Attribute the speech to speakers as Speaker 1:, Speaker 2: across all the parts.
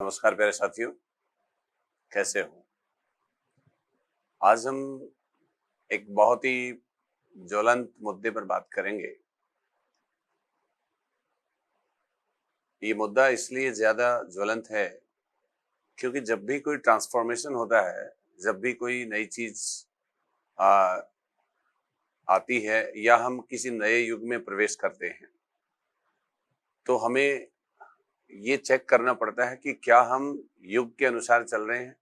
Speaker 1: नमस्कार प्यारे साथियों, कैसे हो? आज हम एक बहुत ही ज्वलंत मुद्दे पर बात करेंगे। ये मुद्दा इसलिए ज्यादा ज्वलंत है क्योंकि जब भी कोई ट्रांसफॉर्मेशन होता है, जब भी कोई नई चीज आ, आती है या हम किसी नए युग में प्रवेश करते हैं, तो हमें ये चेक करना पड़ता है कि क्या हम युग के अनुसार चल रहे हैं,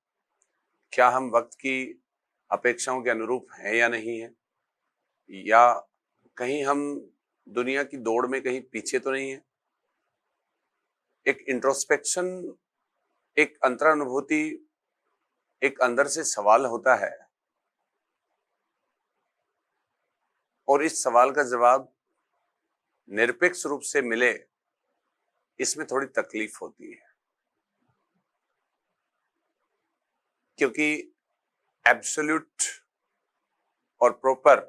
Speaker 1: क्या हम वक्त की अपेक्षाओं के अनुरूप हैं या नहीं है, या कहीं हम दुनिया की दौड़ में कहीं पीछे तो नहीं है। एक इंट्रोस्पेक्शन, एक अंतरानुभूति, एक अंदर से सवाल होता है और इस सवाल का जवाब निरपेक्ष रूप से मिले, इसमें थोड़ी तकलीफ होती है क्योंकि एब्सोल्यूट और प्रॉपर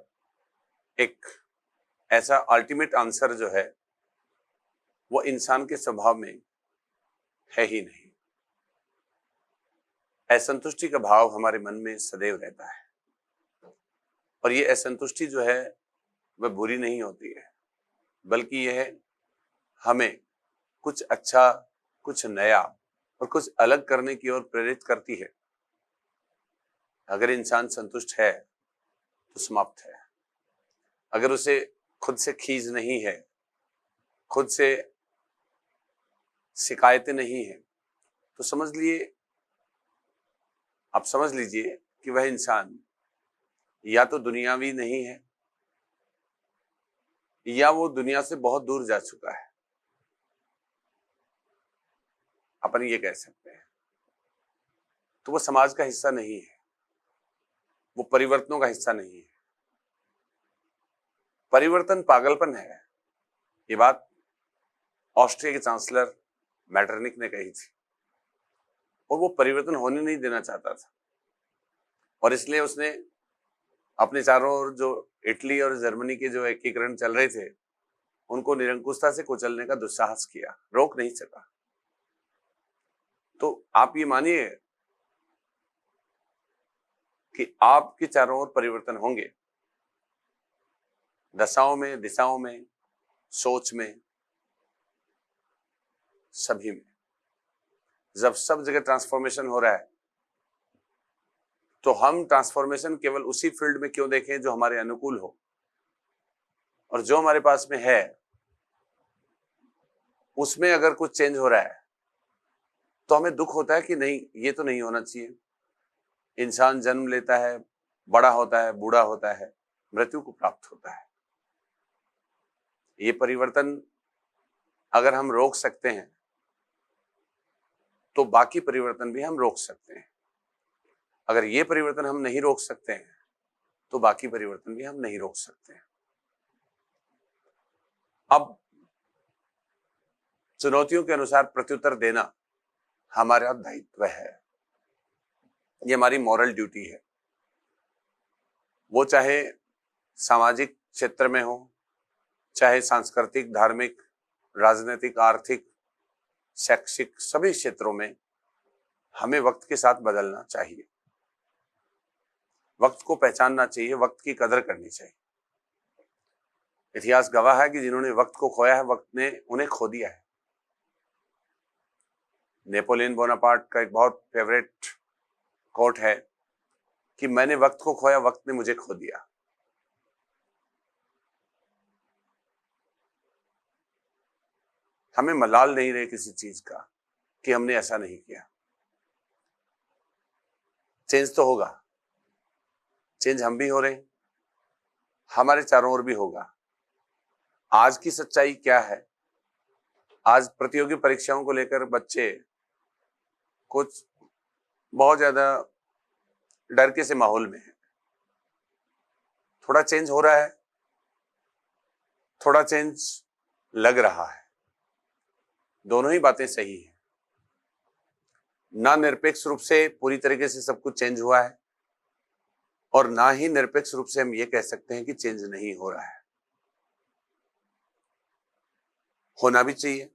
Speaker 1: एक ऐसा अल्टीमेट आंसर जो है वो इंसान के स्वभाव में है ही नहीं। असंतुष्टि का भाव हमारे मन में सदैव रहता है और ये असंतुष्टि जो है वह बुरी नहीं होती है, बल्कि यह हमें कुछ अच्छा, कुछ नया और कुछ अलग करने की ओर प्रेरित करती है। अगर इंसान संतुष्ट है तो समाप्त है। अगर उसे खुद से खीज नहीं है, खुद से शिकायतें नहीं है, तो आप समझ लीजिए कि वह इंसान या तो दुनियावी नहीं है या वो दुनिया से बहुत दूर जा चुका है। अपन ये कह सकते हैं। तो वो समाज का हिस्सा नहीं है, वो परिवर्तनों का हिस्सा नहीं है। परिवर्तन पागलपन है, ये बात ऑस्ट्रिया के चांसलर मैटरनिक ने कही थी और वो परिवर्तन होने नहीं देना चाहता था और इसलिए उसने अपने चारों ओर जो इटली और जर्मनी के जो एकीकरण चल रहे थे उनको निरंकुशता से कुचलने का दुस्साहस किया, रोक नहीं सका। तो आप ये मानिए कि आपके चारों ओर परिवर्तन होंगे, दशाओं में, दिशाओं में, सोच में, सभी में। जब सब जगह ट्रांसफॉर्मेशन हो रहा है तो हम ट्रांसफॉर्मेशन केवल उसी फील्ड में क्यों देखें जो हमारे अनुकूल हो, और जो हमारे पास में है उसमें अगर कुछ चेंज हो रहा है तो हमें दुख होता है कि नहीं, ये तो नहीं होना चाहिए। इंसान जन्म लेता है, बड़ा होता है, बूढ़ा होता है, मृत्यु को प्राप्त होता है। ये परिवर्तन अगर हम रोक सकते हैं तो बाकी परिवर्तन भी हम रोक सकते हैं। अगर ये परिवर्तन हम नहीं रोक सकते हैं तो बाकी परिवर्तन भी हम नहीं रोक सकते हैं। अब चुनौतियों के अनुसार प्रत्युत्तर देना हमारा दायित्व है, ये हमारी मॉरल ड्यूटी है। वो चाहे सामाजिक क्षेत्र में हो, चाहे सांस्कृतिक, धार्मिक, राजनीतिक, आर्थिक, शैक्षिक, सभी क्षेत्रों में हमें वक्त के साथ बदलना चाहिए, वक्त को पहचानना चाहिए, वक्त की कदर करनी चाहिए। इतिहास गवाह है कि जिन्होंने वक्त को खोया है, वक्त ने उन्हें खो दिया है। नेपोलियन बोनापार्ट का एक बहुत फेवरेट कोट है कि मैंने वक्त को खोया, वक्त ने मुझे खो दिया। हमें मलाल नहीं रहे किसी चीज का कि हमने ऐसा नहीं किया। चेंज तो होगा, चेंज हम भी हो रहे हैं, हमारे चारों ओर भी होगा। आज की सच्चाई क्या है? आज प्रतियोगी परीक्षाओं को लेकर बच्चे कुछ बहुत ज्यादा डर के से माहौल में है। थोड़ा चेंज हो रहा है, थोड़ा चेंज लग रहा है, दोनों ही बातें सही है। ना निरपेक्ष रूप से पूरी तरीके से सब कुछ चेंज हुआ है और ना ही निरपेक्ष रूप से हम ये कह सकते हैं कि चेंज नहीं हो रहा है। होना भी चाहिए।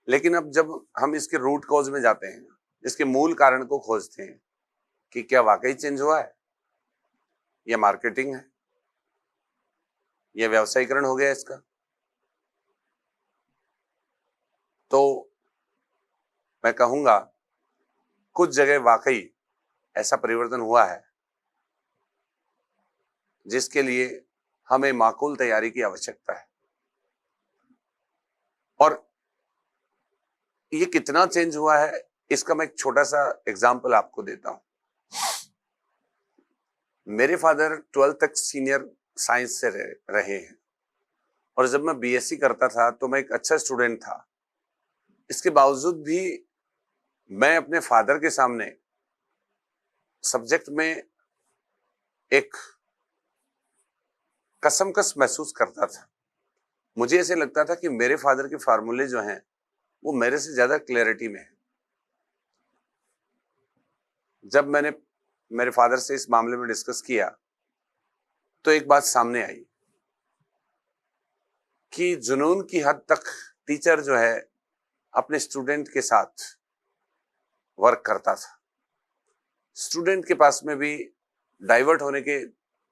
Speaker 1: लेकिन अब जब हम इसके रूट कॉज में जाते हैं, इसके मूल कारण को खोजते हैं कि क्या वाकई चेंज हुआ है, या मार्केटिंग है, या व्यवसायीकरण हो गया इसका, तो मैं कहूंगा कुछ जगह वाकई ऐसा परिवर्तन हुआ है जिसके लिए हमें माकूल तैयारी की आवश्यकता है। और ये कितना चेंज हुआ है, इसका मैं एक छोटा सा एग्जाम्पल आपको देता हूं। मेरे फादर 12th तक सीनियर साइंस से रहे हैं, और जब मैं बीएससी करता था तो मैं एक अच्छा स्टूडेंट था। इसके बावजूद भी मैं अपने फादर के सामने सब्जेक्ट में एक कसमकस महसूस करता था। मुझे ऐसे लगता था कि मेरे फादर के फार्मूले जो हैं वो मेरे से ज्यादा क्लैरिटी में है। जब मैंने मेरे फादर से इस मामले में डिस्कस किया तो एक बात सामने आई कि जुनून की हद तक टीचर जो है अपने स्टूडेंट के साथ वर्क करता था। स्टूडेंट के पास में भी डाइवर्ट होने के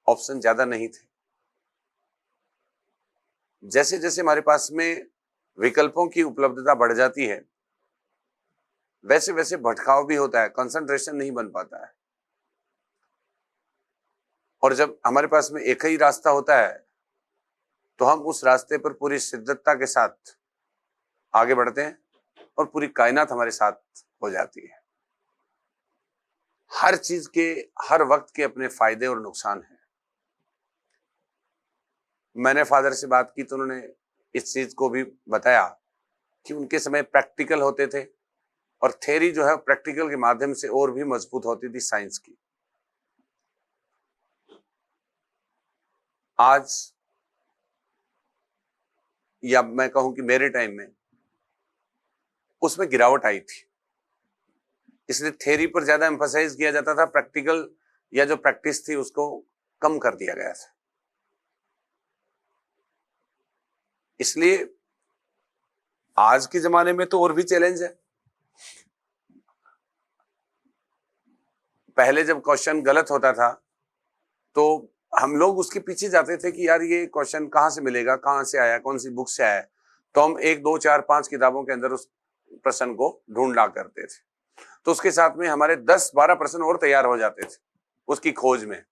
Speaker 1: ऑप्शन ज्यादा नहीं थे। जैसे जैसे हमारे पास में विकल्पों की उपलब्धता बढ़ जाती है, वैसे वैसे भटकाव भी होता है, कंसंट्रेशन नहीं बन पाता है। और जब हमारे पास में एक ही रास्ता होता है तो हम उस रास्ते पर पूरी शिद्दतता के साथ आगे बढ़ते हैं और पूरी कायनात हमारे साथ हो जाती है। हर चीज के हर वक्त के अपने फायदे और नुकसान हैं। मैंने फादर से बात की तो उन्होंने इस चीज को भी बताया कि उनके समय प्रैक्टिकल होते थे और थ्योरी जो है प्रैक्टिकल के माध्यम से और भी मजबूत होती थी साइंस की। आज या मैं कहूं कि मेरे टाइम में उसमें गिरावट आई थी, इसलिए थ्योरी पर ज्यादा एम्फसाइज किया जाता था, प्रैक्टिकल या जो प्रैक्टिस थी उसको कम कर दिया गया था। इसलिए आज के जमाने में तो और भी चैलेंज है। पहले जब क्वेश्चन गलत होता था तो हम लोग उसके पीछे जाते थे कि यार ये क्वेश्चन कहाँ से मिलेगा, कहाँ से आया, कौन सी बुक से आया, तो हम 1 2 4 5 किताबों के अंदर उस प्रश्न को ढूंढा करते थे। तो उसके साथ में हमारे 10-12 प्रश्न और तैयार हो जाते थे उसकी खोज में।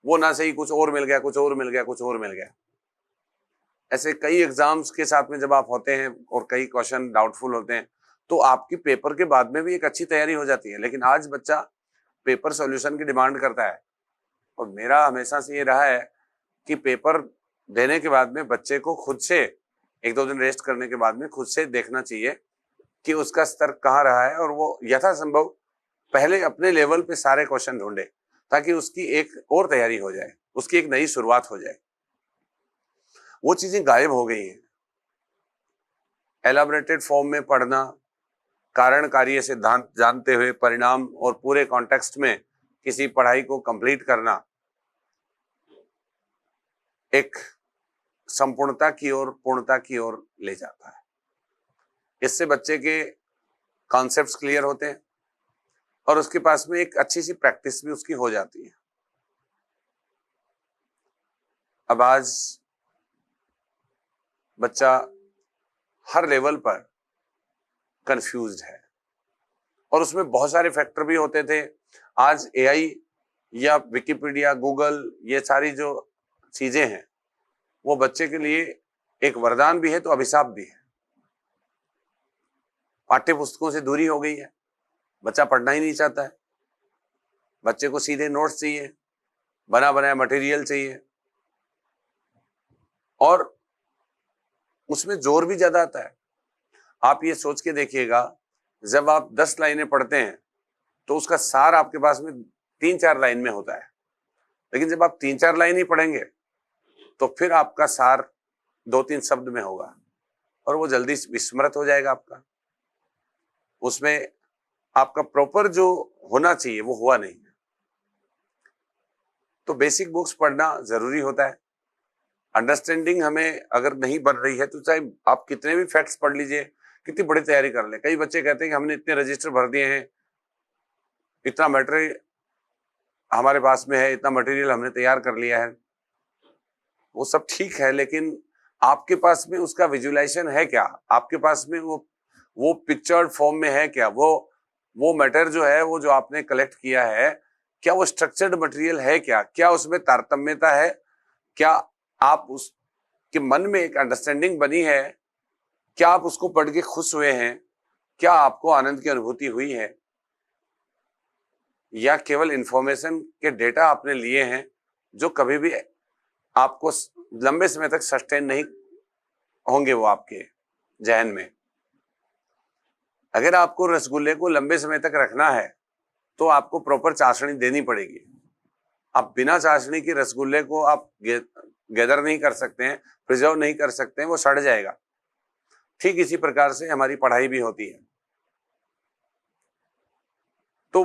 Speaker 1: वो ना सही कुछ और मिल गया, कुछ और मिल गया, कुछ और मिल गया। ऐसे कई एग्जाम्स के साथ में जब आप होते हैं और कई क्वेश्चन डाउटफुल होते हैं तो आपकी पेपर के बाद में भी एक अच्छी तैयारी हो जाती है। लेकिन आज बच्चा पेपर सॉल्यूशन की डिमांड करता है, और मेरा हमेशा से ये रहा है कि पेपर देने के बाद में बच्चे को खुद से 1-2 दिन रेस्ट करने के बाद में खुद से देखना चाहिए कि उसका स्तर कहाँ रहा है, और वो यथासंभव पहले अपने लेवल पे सारे क्वेश्चन ढूंढे ताकि उसकी एक और तैयारी हो जाए, उसकी एक नई शुरुआत हो जाए। वो चीजें गायब हो गई हैं। एलाबोरेटेड फॉर्म में पढ़ना, कारण कार्य सिद्धांत जानते हुए परिणाम और पूरे कॉन्टेक्स्ट में किसी पढ़ाई को कंप्लीट करना एक संपूर्णता की ओर, पूर्णता की ओर ले जाता है। इससे बच्चे के कॉन्सेप्ट्स क्लियर होते हैं और उसके पास में एक अच्छी सी प्रैक्टिस भी उसकी हो जाती है। अब आज बच्चा हर लेवल पर कंफ्यूज्ड है और उसमें बहुत सारे फैक्टर भी होते थे। आज एआई या विकिपीडिया, गूगल, ये सारी जो चीजें हैं वो बच्चे के लिए एक वरदान भी है तो अभिशाप भी है। पाठ्य पुस्तकों से दूरी हो गई है, बच्चा पढ़ना ही नहीं चाहता है। बच्चे को सीधे नोट्स चाहिए, बना बनाया मटेरियल चाहिए, और उसमें जोर भी ज्यादा आता है। आप ये सोच के देखिएगा, जब आप 10 लाइनें पढ़ते हैं तो उसका सार आपके पास में 3-4 लाइन में होता है। लेकिन जब आप 3-4 लाइन ही पढ़ेंगे तो फिर आपका सार 2-3 शब्द में होगा और वो जल्दी विस्मृत हो जाएगा आपका। उसमें आपका प्रॉपर जो होना चाहिए वो हुआ नहीं। तो बेसिक बुक्स पढ़ना जरूरी होता है। अंडरस्टैंडिंग हमें अगर नहीं बन रही है तो चाहे आप कितने भी फैक्ट्स पढ़ लीजिए, कितनी बड़ी तैयारी कर ले। कई बच्चे कहते हैं कि हमने इतने रजिस्टर भर दिए हैं, इतना मटेरियल हमारे पास में है, इतना मटेरियल हमने तैयार कर लिया है। वो सब ठीक है, लेकिन आपके पास में उसका विजुअलाइजेशन है क्या? आपके पास में वो पिक्चर्ड फॉर्म में है क्या? वो मैटर जो है, वो जो आपने कलेक्ट किया है, क्या वो स्ट्रक्चर्ड मटेरियल है क्या? क्या उसमें तारतम्यता है? क्या आप उसके मन में एक अंडरस्टैंडिंग बनी है? क्या आप उसको पढ़ के खुश हुए हैं? क्या आपको आनंद की अनुभूति हुई है? या केवल इंफॉर्मेशन के डेटा आपने लिए हैं जो कभी भी आपको लंबे समय तक सस्टेन नहीं होंगे वो आपके जहन में? अगर आपको रसगुल्ले को लंबे समय तक रखना है तो आपको प्रॉपर चाशनी देनी पड़ेगी। आप बिना चाशनी के रसगुल्ले को आप गैदर नहीं कर सकते हैं, प्रिजर्व नहीं कर सकते हैं, वो सड़ जाएगा। ठीक इसी प्रकार से हमारी पढ़ाई भी होती है। तो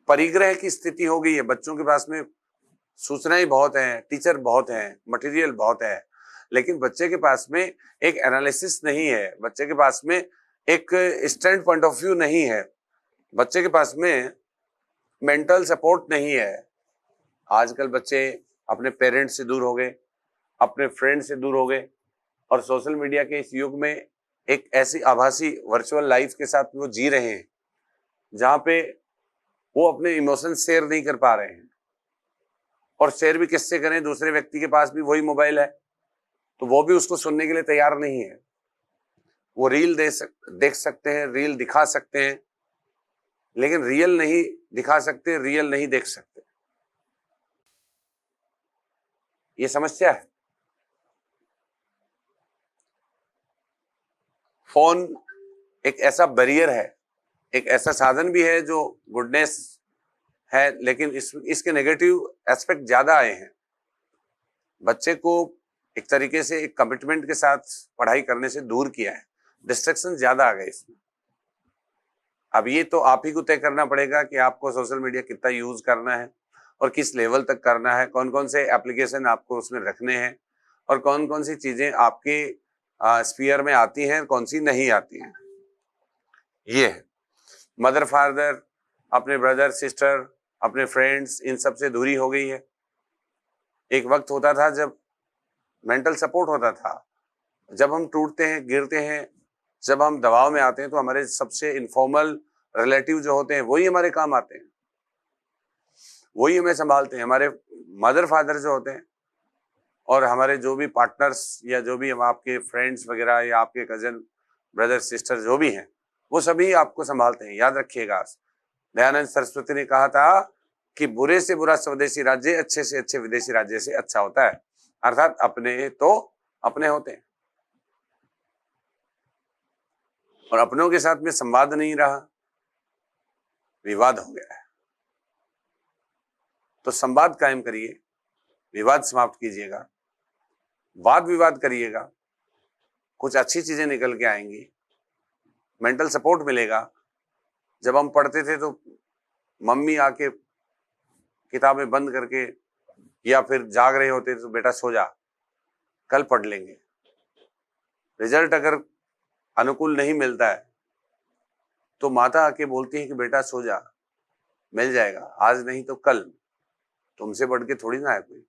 Speaker 1: परिग्रह की स्थिति हो गई है, बच्चों के पास में सूचनाएं बहुत हैं, टीचर बहुत हैं, मटेरियल बहुत है, लेकिन बच्चे के पास में एक एनालिसिस नहीं है, बच्चे के पास में एक स्टैंड पॉइंट ऑफ व्यू नहीं है, बच्चे के पास में मेंटल सपोर्ट नहीं है। आजकल बच्चे अपने पेरेंट्स से दूर हो गए, अपने फ्रेंड से दूर हो गए, और सोशल मीडिया के इस युग में एक ऐसी आभासी वर्चुअल लाइफ के साथ वो जी रहे हैं जहां पे वो अपने इमोशन शेयर नहीं कर पा रहे हैं। और शेयर भी किससे करें? दूसरे व्यक्ति के पास भी वही मोबाइल है, तो वो भी उसको सुनने के लिए तैयार नहीं है। वो रील देख सकते हैं, रील दिखा सकते हैं, लेकिन रियल नहीं दिखा सकते, रियल नहीं देख सकते। ये समस्या है। फोन एक ऐसा बैरियर है, एक ऐसा साधन भी है जो गुडनेस है, लेकिन इसके नेगेटिव एस्पेक्ट ज्यादा आए हैं। बच्चे को एक तरीके से एक कमिटमेंट के साथ पढ़ाई करने से दूर किया है, डिस्ट्रैक्शन ज्यादा आ गए इसमें। अब ये तो आप ही को तय करना पड़ेगा कि आपको सोशल मीडिया कितना यूज करना है और किस लेवल तक करना है, कौन कौन से एप्लीकेशन आपको उसमें रखने हैं और कौन कौन सी चीजें आपके स्फीयर में आती हैं, कौन सी नहीं आती हैं। ये है। मदर फादर, अपने ब्रदर सिस्टर, अपने फ्रेंड्स, इन सब से दूरी हो गई है। एक वक्त होता था जब मेंटल सपोर्ट होता था, जब हम टूटते हैं, गिरते हैं, जब हम दबाव में आते हैं, तो हमारे सबसे इनफॉर्मल रिलेटिव जो होते हैं वही हमारे काम आते हैं, वही हमें संभालते हैं। हमारे मदर फादर जो होते हैं और हमारे जो भी पार्टनर्स या जो भी हम आपके फ्रेंड्स वगैरह या आपके कजन ब्रदर सिस्टर जो भी हैं, वो सभी आपको संभालते हैं। याद रखिएगा, दयानंद सरस्वती ने कहा था कि बुरे से बुरा स्वदेशी राज्य अच्छे से अच्छे विदेशी राज्य से अच्छा होता है। अर्थात अपने तो अपने होते हैं, और अपनों के साथ में संवाद नहीं रहा, विवाद हो गया है। तो संवाद कायम करिए, विवाद समाप्त कीजिएगा, वाद विवाद करिएगा, कुछ अच्छी चीजें निकल के आएंगी, मेंटल सपोर्ट मिलेगा। जब हम पढ़ते थे तो मम्मी आके किताबें बंद करके या फिर जाग रहे होते तो बेटा सो जा, कल पढ़ लेंगे। रिजल्ट अगर अनुकूल नहीं मिलता है तो माता आके बोलती है कि बेटा सो जा, मिल जाएगा, आज नहीं तो कल, तुमसे बढ़ के थोड़ी ना है कोई।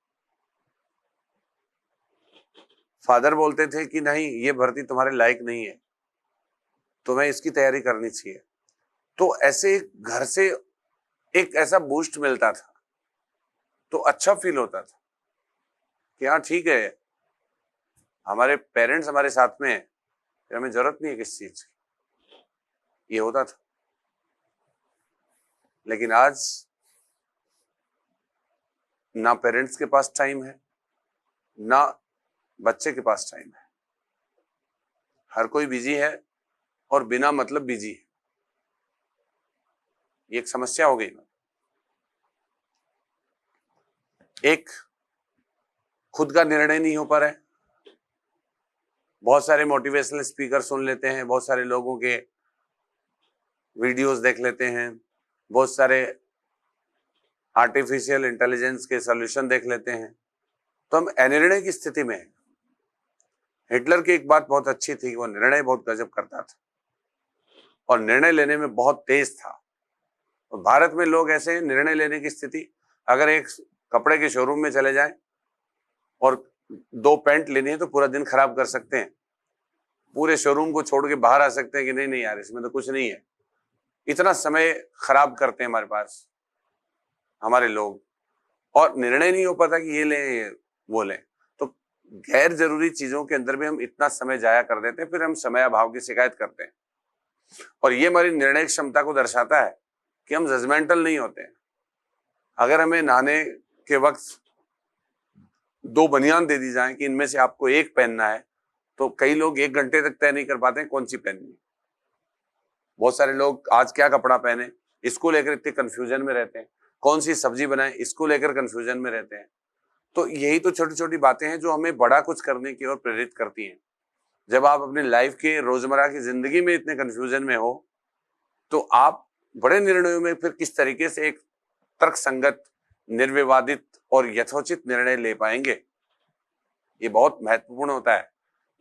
Speaker 1: फादर बोलते थे कि नहीं, ये भर्ती तुम्हारे लायक नहीं है, तुम्हें इसकी तैयारी करनी चाहिए। तो ऐसे घर से एक ऐसा बूस्ट मिलता था, तो अच्छा फील होता था कि हाँ ठीक है, हमारे पेरेंट्स हमारे साथ में है, फिर हमें जरूरत नहीं है किस चीज की। ये होता था। लेकिन आज ना पेरेंट्स के पास टाइम है, ना बच्चे के पास टाइम है। हर कोई बिजी है और बिना मतलब बिजी है। ये एक समस्या हो गई। एक खुद का निर्णय नहीं हो पा रहा है। बहुत सारे मोटिवेशनल स्पीकर सुन लेते हैं, बहुत सारे लोगों के वीडियोस देख लेते हैं, बहुत सारे आर्टिफिशियल इंटेलिजेंस के सॉल्यूशन देख लेते हैं, तो हम अनिर्णय की स्थिति में हैं। हिटलर की एक बात बहुत अच्छी थी, वो निर्णय बहुत गजब करता था और निर्णय लेने में बहुत तेज था। और भारत में लोग ऐसे निर्णय लेने की स्थिति, अगर एक कपड़े के शोरूम में चले जाएं और 2 पैंट लेनी है तो पूरा दिन खराब कर सकते हैं, पूरे शोरूम को छोड़ के बाहर आ सकते हैं कि नहीं नहीं यार इसमें तो कुछ नहीं है। इतना समय खराब करते हैं हमारे पास हमारे लोग, और निर्णय नहीं हो पाता कि ये लें वो लें। तो गैर जरूरी चीजों के अंदर भी हम इतना समय जाया कर देते हैं, फिर हम समय अभाव की शिकायत करते हैं। और ये हमारी निर्णय क्षमता को दर्शाता है कि हम जजमेंटल नहीं होते हैं। अगर हमें नहाने के वक्त 2 बनियान दे दी जाए कि इनमें से आपको एक पहनना है, तो कई लोग 1 घंटे तक तय नहीं कर पाते हैं कौन सी पहननी। बहुत सारे लोग आज क्या कपड़ा पहने इसको लेकर इतने कंफ्यूजन में रहते हैं, कौन सी सब्जी बनाए इसको लेकर कंफ्यूजन में रहते हैं। तो यही तो छोटी छोटी बातें हैं जो हमें बड़ा कुछ करने की ओर प्रेरित करती हैं। जब आप अपनी लाइफ के रोजमर्रा की जिंदगी में इतने कंफ्यूजन में हो, तो आप बड़े निर्णयों में फिर किस तरीके से एक तर्कसंगत, निर्विवादित और यथोचित निर्णय ले पाएंगे, ये बहुत महत्वपूर्ण होता है।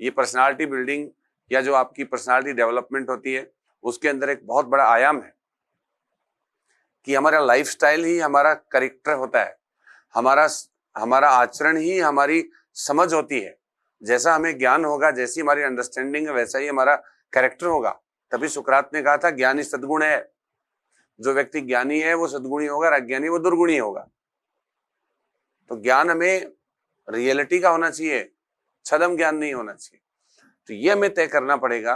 Speaker 1: ये पर्सनालिटी बिल्डिंग या जो आपकी पर्सनालिटी डेवलपमेंट होती है उसके अंदर एक बहुत बड़ा आयाम है कि हमारा लाइफस्टाइल ही हमारा कैरेक्टर होता है, हमारा आचरण ही हमारी समझ होती है। जैसा हमें ज्ञान होगा, जैसी हमारी अंडरस्टैंडिंग है, वैसा ही हमारा कैरेक्टर होगा। तभी सुकरात ने कहा था ज्ञानी सद्गुण है। जो व्यक्ति ज्ञानी है वो सद्गुणी होगा, और अज्ञानी वो दुर्गुणी होगा। तो ज्ञान हमें रियलिटी का होना चाहिए, छद्म ज्ञान नहीं होना चाहिए। तो ये हमें तय करना पड़ेगा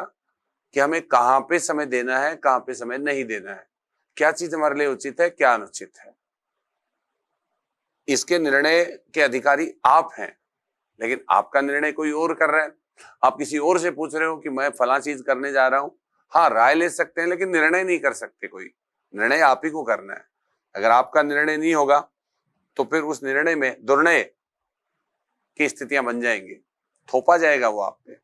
Speaker 1: कि हमें कहाँ पे समय देना है, कहाँ पे समय नहीं देना है, क्या चीज हमारे लिए उचित है, क्या अनुचित है। इसके निर्णय के अधिकारी आप हैं, लेकिन आपका निर्णय कोई और कर रहा है। आप किसी और से पूछ रहे हो कि मैं फला चीज करने जा रहा हूं। हाँ, राय ले सकते हैं लेकिन निर्णय नहीं कर सकते। कोई निर्णय आप ही को करना है। अगर आपका निर्णय नहीं होगा तो फिर उस निर्णय में दुर्णय की स्थितियां बन जाएंगी, थोपा जाएगा वो आप पे।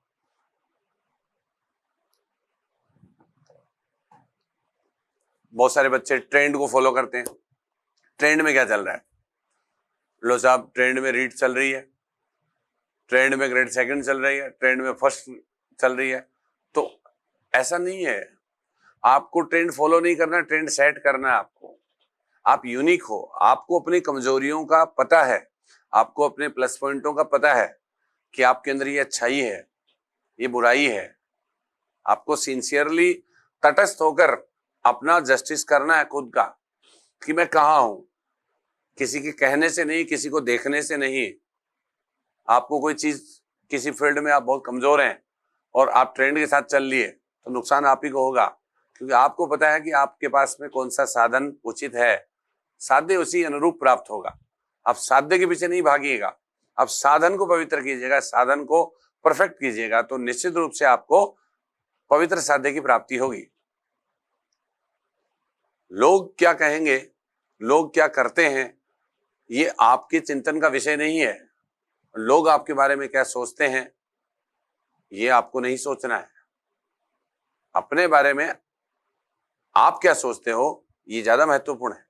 Speaker 1: बहुत सारे बच्चे ट्रेंड को फॉलो करते हैं। ट्रेंड में क्या चल रहा है? लो साहब, ट्रेंड में रीड चल रही है, ट्रेंड में ग्रेड सेकंड चल रही है, ट्रेंड में फर्स्ट चल रही है। तो ऐसा नहीं है, आपको ट्रेंड फॉलो नहीं करना, ट्रेंड सेट करना है आपको। आप यूनिक हो, आपको अपनी कमजोरियों का पता है, आपको अपने प्लस पॉइंटों का पता है कि आपके अंदर ये अच्छाई है, ये बुराई है। आपको सिंसियरली तटस्थ होकर अपना जस्टिस करना है खुद का कि मैं कहाँ हूं, किसी के कहने से नहीं, किसी को देखने से नहीं। आपको कोई चीज, किसी फील्ड में आप बहुत कमजोर हैं और आप ट्रेंड के साथ चल लिए तो नुकसान आप ही को होगा, क्योंकि आपको पता है कि आपके पास में कौन सा साधन उचित है। साध्य उसी अनुरूप प्राप्त होगा। आप साध्य के पीछे नहीं भागिएगा, आप साधन को पवित्र कीजिएगा, साधन को परफेक्ट कीजिएगा, तो निश्चित रूप से आपको पवित्र साध्य की प्राप्ति होगी। लोग क्या कहेंगे, लोग क्या करते हैं, ये आपके चिंतन का विषय नहीं है। लोग आपके बारे में क्या सोचते हैं ये आपको नहीं सोचना है। अपने बारे में आप क्या सोचते हो ये ज्यादा महत्वपूर्ण है।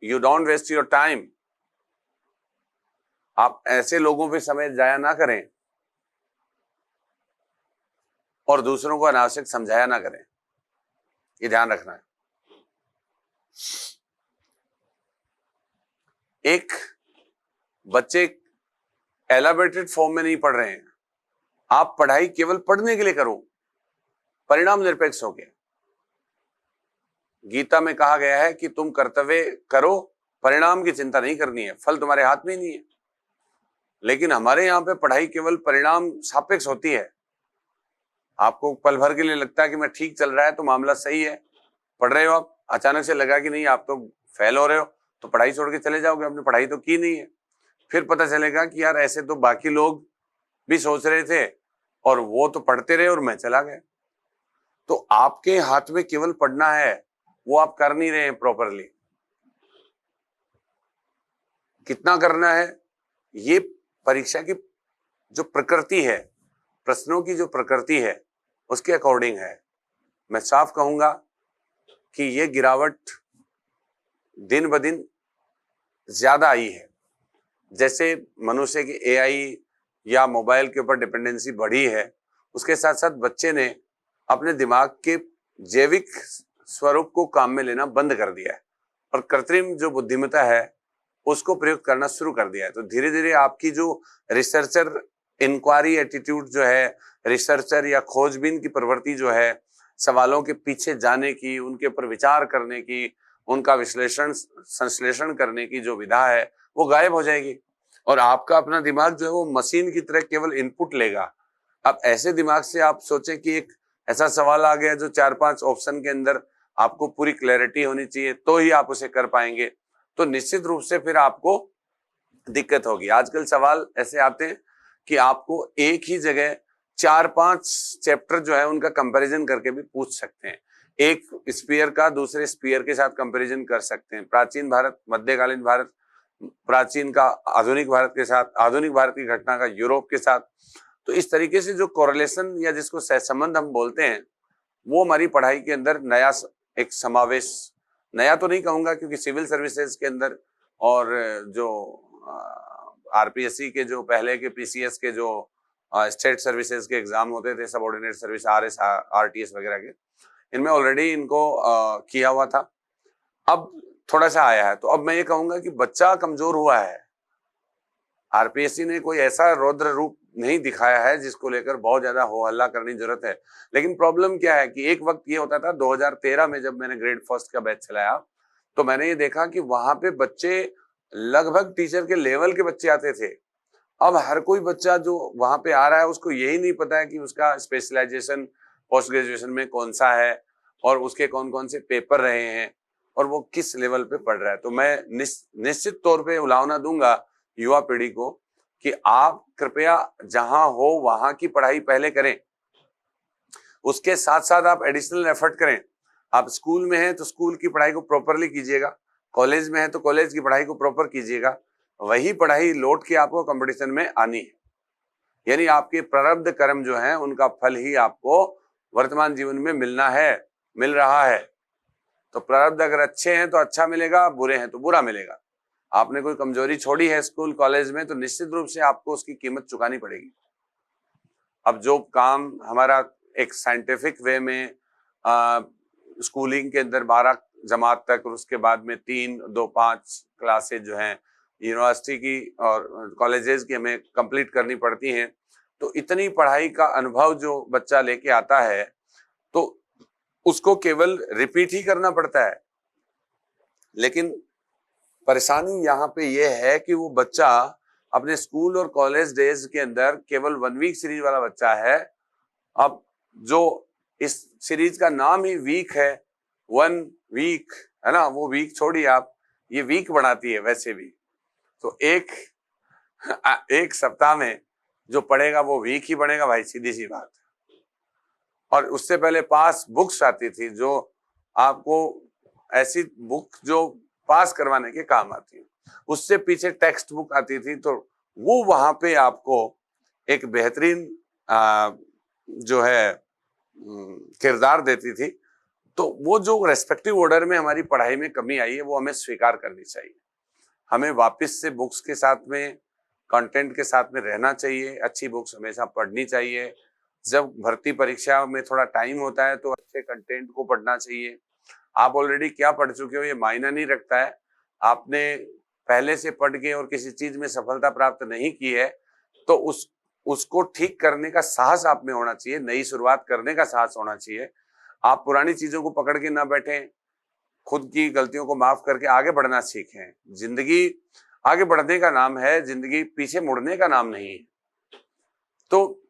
Speaker 1: You don't waste your time. आप ऐसे लोगों पे समय जाया ना करें और दूसरों को अनावश्यक समझाया ना करें, ये ध्यान रखना है। एक बच्चे एलाबोरेटेड फॉर्म में नहीं पढ़ रहे हैं। आप पढ़ाई केवल पढ़ने के लिए करो, परिणाम निरपेक्ष हो गया। गीता में कहा गया है कि तुम कर्तव्य करो, परिणाम की चिंता नहीं करनी है, फल तुम्हारे हाथ में ही नहीं है। लेकिन हमारे यहाँ पे पढ़ाई केवल परिणाम सापेक्ष होती है। आपको पल भर के लिए लगता है कि मैं ठीक चल रहा है तो मामला सही है, पढ़ रहे हो आप, अचानक से लगा कि नहीं आप तो फेल हो रहे हो, तो पढ़ाई छोड़ के चले जाओगे, आपने पढ़ाई तो की नहीं है। फिर पता चलेगा कि यार ऐसे तो बाकी लोग भी सोच रहे थे और वो तो पढ़ते रहे और मैं चला गया। तो आपके हाथ में केवल पढ़ना है, वो आप कर नहीं रहे हैं प्रॉपरली। कितना करना है ये परीक्षा की जो प्रकृति है, प्रश्नों की जो प्रकृति है उसके अकॉर्डिंग है। मैं साफ कहूंगा कि ये गिरावट दिन ब दिन ज्यादा आई है। जैसे मनुष्य की एआई या मोबाइल के ऊपर डिपेंडेंसी बढ़ी है, उसके साथ साथ बच्चे ने अपने दिमाग के जैविक स्वरूप को काम में लेना बंद कर दिया है और कृत्रिम जो बुद्धिमत्ता है उसको प्रयोग करना शुरू कर दिया है। तो धीरे धीरे आपकी जो रिसर्चर इंक्वायरी एटीट्यूड जो है, रिसर्चर या खोजबीन की प्रवृत्ति जो है, सवालों के पीछे जाने की, उनके ऊपर विचार करने की, उनका विश्लेषण संश्लेषण करने की जो विधा है वो गायब हो जाएगी और आपका अपना दिमाग जो है वो मशीन की तरह केवल इनपुट लेगा। अब ऐसे दिमाग से आप सोचें कि एक ऐसा सवाल आ गया जो 4-5 ऑप्शन के अंदर आपको पूरी क्लैरिटी होनी चाहिए तो ही आप उसे कर पाएंगे, तो निश्चित रूप से फिर आपको दिक्कत होगी। आजकल सवाल ऐसे आते हैं कि आपको एक ही जगह 4-5 चैप्टर जो है उनका कंपैरिजन करके भी पूछ सकते हैं। एक स्पीयर का दूसरे स्पीयर के साथ कंपैरिजन कर सकते हैं। प्राचीन भारत, मध्यकालीन भारत, प्राचीन का आधुनिक भारत के साथ, आधुनिक भारत की घटना का यूरोप के साथ। तो इस तरीके से जो कोरिलेशन या जिसको सहसंबंध हम बोलते हैं, वो हमारी पढ़ाई के अंदर नया एक समावेश, नया तो नहीं कहूंगा क्योंकि सिविल सर्विसेज के अंदर और जो आरपीएससी के जो पहले के पीसीएस के जो स्टेट सर्विसेज के एग्जाम होते थे, सबऑर्डिनेट सर्विस, आरएस, आरटीएस वगैरह के, इनमें ऑलरेडी इनको किया हुआ था। अब थोड़ा सा आया है, तो अब मैं ये कहूंगा कि बच्चा कमजोर हुआ है। आरपीएससी ने कोई ऐसा रौद्र रूप नहीं दिखाया है जिसको लेकर बहुत ज्यादा हो हल्ला करने की जरूरत है। लेकिन प्रॉब्लम क्या है कि एक वक्त ये होता था 2013 में जब मैंने ग्रेड फर्स्ट का बैच चलाया, तो मैंने ये देखा कि वहां पे बच्चे लगभग टीचर के लेवल के बच्चे आते थे। अब हर कोई बच्चा जो वहां पे आ रहा है उसको यही नहीं पता है कि उसका स्पेशलाइजेशन पोस्ट ग्रेजुएशन में कौन सा है और उसके कौन कौन से पेपर रहे हैं और वो किस लेवल पे पढ़ रहा है। तो मैं निश्चित तौर पे उलाहना दूंगा युवा पीढ़ी को कि आप कृपया जहां हो वहां की पढ़ाई पहले करें, उसके साथ साथ आप एडिशनल एफर्ट करें। आप स्कूल में हैं तो स्कूल की पढ़ाई को प्रॉपरली कीजिएगा, कॉलेज में है तो कॉलेज की पढ़ाई को प्रॉपर कीजिएगा। वही पढ़ाई लौट के आपको कंपटीशन में आनी है, यानी आपके प्रारब्ध कर्म जो है उनका फल ही आपको वर्तमान जीवन में मिलना है, मिल रहा है। तो प्रारब्ध अगर अच्छे हैं तो अच्छा मिलेगा, बुरे हैं तो बुरा मिलेगा। आपने कोई कमजोरी छोड़ी है स्कूल कॉलेज में तो निश्चित रूप से आपको उसकी कीमत चुकानी पड़ेगी। अब जो काम हमारा एक साइंटिफिक वे में स्कूलिंग के अंदर 12 जमात तक और उसके बाद में 3-2-5 क्लासेज जो हैं यूनिवर्सिटी की और कॉलेजेस की हमें कंप्लीट करनी पड़ती हैं, तो इतनी पढ़ाई का अनुभव जो बच्चा लेके आता है तो उसको केवल रिपीट ही करना पड़ता है। लेकिन परेशानी यहाँ पे ये है कि वो बच्चा अपने स्कूल और कॉलेज डेज के अंदर केवल 1 वीक सीरीज वाला बच्चा है। अब जो इस सीरीज का नाम ही वीक है, 1 वीक है ना, वो वीक छोड़िए आप, ये वीक बनाती है वैसे भी। तो एक सप्ताह में जो पढ़ेगा वो वीक ही बनेगा भाई, सीधी सी बात। और उससे पहले पास बुक्स आती थी जो आपको ऐसी बुक जो पास करवाने के काम आती है, उससे पीछे टेक्स्ट बुक आती थी, तो वो वहां पे आपको एक बेहतरीन जो है किरदार देती थी। तो वो जो रेस्पेक्टिव ऑर्डर में हमारी पढ़ाई में कमी आई है वो हमें स्वीकार करनी चाहिए। हमें वापस से बुक्स के साथ में, कंटेंट के साथ में रहना चाहिए। अच्छी बुक्स हमेशा पढ़नी चाहिए। जब भर्ती परीक्षा में थोड़ा टाइम होता है तो अच्छे कंटेंट को पढ़ना चाहिए। आप ऑलरेडी क्या पढ़ चुके हो ये मायना नहीं रखता है। आपने पहले से पढ़ के और किसी चीज में सफलता प्राप्त नहीं की है तो उसको ठीक करने का साहस आप में होना चाहिए, नई शुरुआत करने का साहस होना चाहिए। आप पुरानी चीजों को पकड़ के ना बैठे, खुद की गलतियों को माफ करके आगे बढ़ना सीखें। जिंदगी आगे बढ़ने का नाम है, जिंदगी पीछे मुड़ने का नाम नहीं है। तो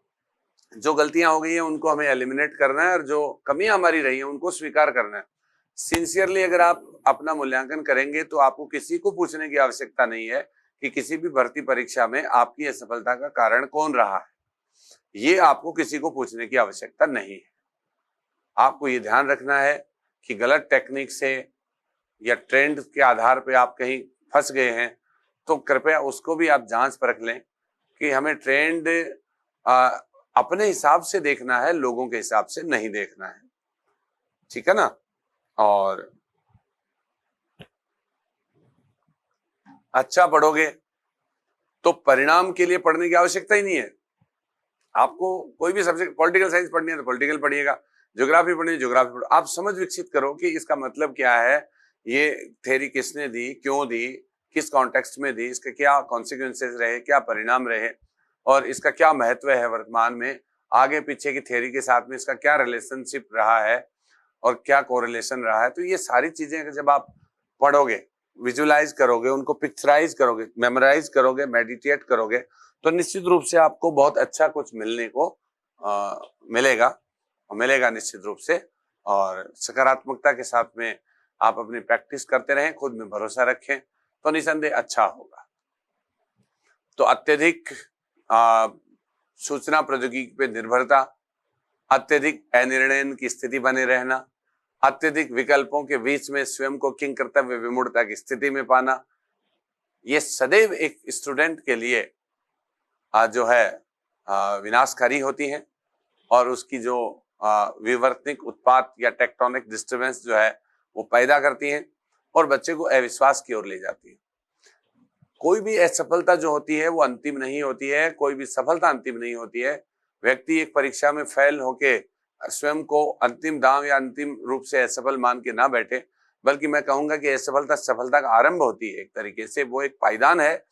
Speaker 1: जो गलतियां हो गई हैं उनको हमें एलिमिनेट करना है और जो कमियां हमारी रही हैं उनको स्वीकार करना है। सिंसियरली अगर आप अपना मूल्यांकन करेंगे तो आपको किसी को पूछने की आवश्यकता नहीं है कि किसी भी भर्ती परीक्षा में आपकी असफलता का कारण कौन रहा है। ये आपको किसी को पूछने की आवश्यकता नहीं है। आपको ये ध्यान रखना है कि गलत टेक्निक से या ट्रेंड के आधार पे आप कहीं फंस गए हैं तो कृपया उसको भी आप जांच परख लें कि हमें ट्रेंड अपने हिसाब से देखना है, लोगों के हिसाब से नहीं देखना है। ठीक है ना। और अच्छा पढ़ोगे तो परिणाम के लिए पढ़ने की आवश्यकता ही नहीं है। आपको कोई भी सब्जेक्ट, पॉलिटिकल साइंस पढ़नी है तो पॉलिटिकल पढ़िएगा, ज्योग्राफी पढ़नी है ज्योग्राफी पढ़ो। आप समझ विकसित करो कि इसका मतलब क्या है, ये थ्योरी किसने दी, क्यों दी, किस कॉन्टेक्स्ट में दी, इसके क्या कॉन्सिक्वेंसेस रहे, क्या परिणाम रहे, और इसका क्या महत्व है वर्तमान में, आगे पीछे की थ्योरी के साथ में इसका क्या रिलेशनशिप रहा है और क्या कोरिलेशन रहा है। तो ये सारी चीजें जब आप पढ़ोगे, विजुअलाइज करोगे, उनको पिक्चराइज करोगे, मेमोराइज करोगे, मेडिटेट करोगे, तो निश्चित रूप से आपको बहुत अच्छा कुछ मिलने को मिलेगा निश्चित रूप से। और सकारात्मकता के साथ में आप अपनी प्रैक्टिस करते रहें, खुद में भरोसा रखें, तो निसंदेह अच्छा होगा। तो अत्यधिक सूचना प्रौद्योगिकी पे निर्भरता, अत्यधिक अनिर्णय की स्थिति बने रहना, अत्यधिक विकल्पों के बीच में स्वयं को किंग कर्तव्य विमूढ़ता की स्थिति में पाना, ये सदैव एक स्टूडेंट के लिए जो है विनाशकारी होती है, और उसकी जो विवर्तनिक उत्पात या टेक्टोनिक डिस्टर्बेंस जो है वो पैदा करती है और बच्चे को अविश्वास की ओर ले जाती है। कोई भी असफलता जो होती है वो अंतिम नहीं होती है, कोई भी सफलता अंतिम नहीं होती है। व्यक्ति एक परीक्षा में फेल होके स्वयं को अंतिम दांव या अंतिम रूप से असफल मान के ना बैठे, बल्कि मैं कहूंगा कि असफलता सफलता का आरंभ होती है। एक तरीके से वो एक पायदान है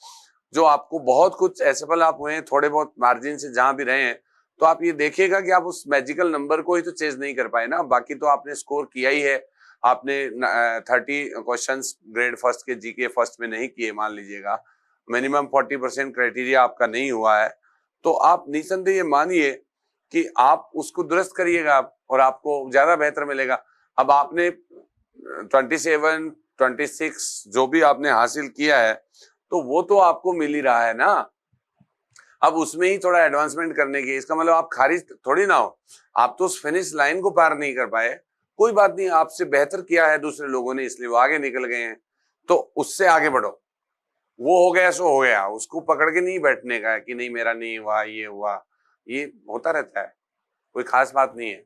Speaker 1: जो आपको, बहुत कुछ असफल आप हुए हैं, थोड़े बहुत मार्जिन से जहां भी रहे हैं, तो आप ये देखिएगा कि आप उस मैजिकल नंबर को ही तो चेज नहीं कर पाए ना, बाकी तो आपने स्कोर किया ही है। आपने 30 क्वेश्चंस ग्रेड फर्स्ट के जीके फर्स्ट में नहीं किए मान लीजिएगा, मिनिमम 40% क्राइटेरिया आपका नहीं हुआ है, तो आप निसंदेह ये मानिए कि आप उसको दुरुस्त करिएगा और आपको ज्यादा बेहतर मिलेगा। अब आपने 27, 26 जो भी आपने हासिल किया है, तो वो तो आपको मिल ही रहा है ना। अब उसमें ही थोड़ा एडवांसमेंट करने की, इसका मतलब आप खारिज थोड़ी ना हो, आप तो उस फिनिश लाइन को पार नहीं कर पाए, कोई बात नहीं, आपसे बेहतर किया है दूसरे लोगों ने, इसलिए वो आगे निकल गए हैं, तो उससे आगे बढ़ो। वो हो गया सो हो गया, उसको पकड़ के नहीं बैठने का है कि नहीं मेरा नहीं हुआ, ये हुआ, ये होता रहता है, कोई खास बात नहीं है।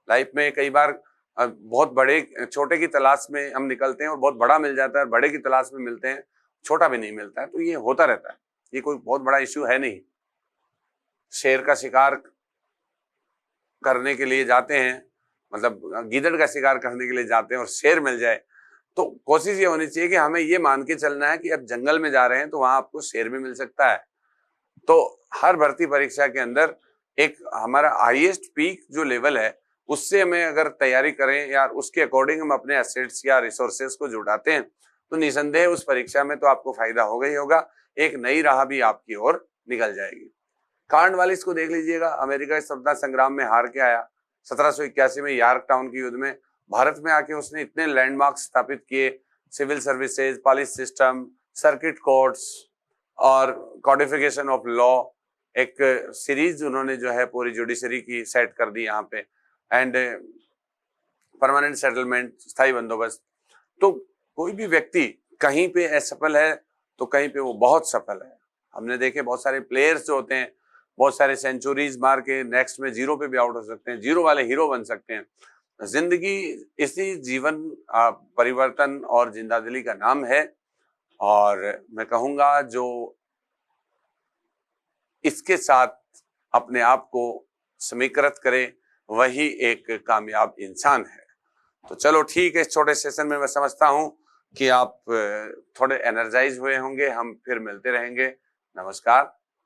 Speaker 1: लाइफ में कई बार बहुत बड़े छोटे की तलाश में हम निकलते हैं और बहुत बड़ा मिल जाता है, बड़े की तलाश में मिलते हैं, छोटा भी नहीं मिलता है, तो ये होता रहता है, ये कोई बहुत बड़ा इश्यू है नहीं। शेर का शिकार करने के लिए जाते हैं, मतलब गीदड़ का शिकार करने के लिए जाते हैं और शेर मिल जाए, तो कोशिश ये होनी चाहिए कि हमें ये मान के चलना है कि अब जंगल में जा रहे हैं तो वहां आपको शेर भी मिल सकता है। तो हर भर्ती परीक्षा के अंदर एक हमारा हाईएस्ट पीक जो लेवल है, उससे हमें अगर तैयारी करें या उसके अकॉर्डिंग हम अपने एसेट्स या रिसोर्सेस को जुटाते हैं, तो निसंदेह उस परीक्षा में तो आपको फायदा होगा ही होगा, एक नई राह भी आपकी ओर निकल जाएगी। कार्नवालिस को देख लीजिएगा, अमेरिका इस स्वतंत्रता संग्राम में हार के आया, 1781 में यॉर्क टाउन के युद्ध में भारत में आके उसने इतने लैंडमार्क स्थापित किए, civil services, police system, circuit courts और कॉडिफिकेशन ऑफ लॉ, एक सीरीज उन्होंने जो है पूरी जुडिशरी की सेट कर दी यहाँ पे, एंड परमानेंट सेटलमेंट, स्थायी बंदोबस्त। तो कोई भी व्यक्ति कहीं पे असफल है तो कहीं पे वो बहुत सफल है। हमने देखे बहुत सारे प्लेयर्स जो होते हैं, बहुत सारे सेंचुरीज मार के नेक्स्ट में जीरो पे भी आउट हो सकते हैं, जीरो वाले हीरो बन सकते हैं। जिंदगी इसी जीवन परिवर्तन और जिंदादिली का नाम है, और मैं कहूंगा जो इसके साथ अपने आप को समीकृत करे वही एक कामयाब इंसान है। तो चलो ठीक है, इस छोटे सेशन में मैं समझता हूं कि आप थोड़े एनर्जाइज हुए होंगे। हम फिर मिलते रहेंगे। नमस्कार।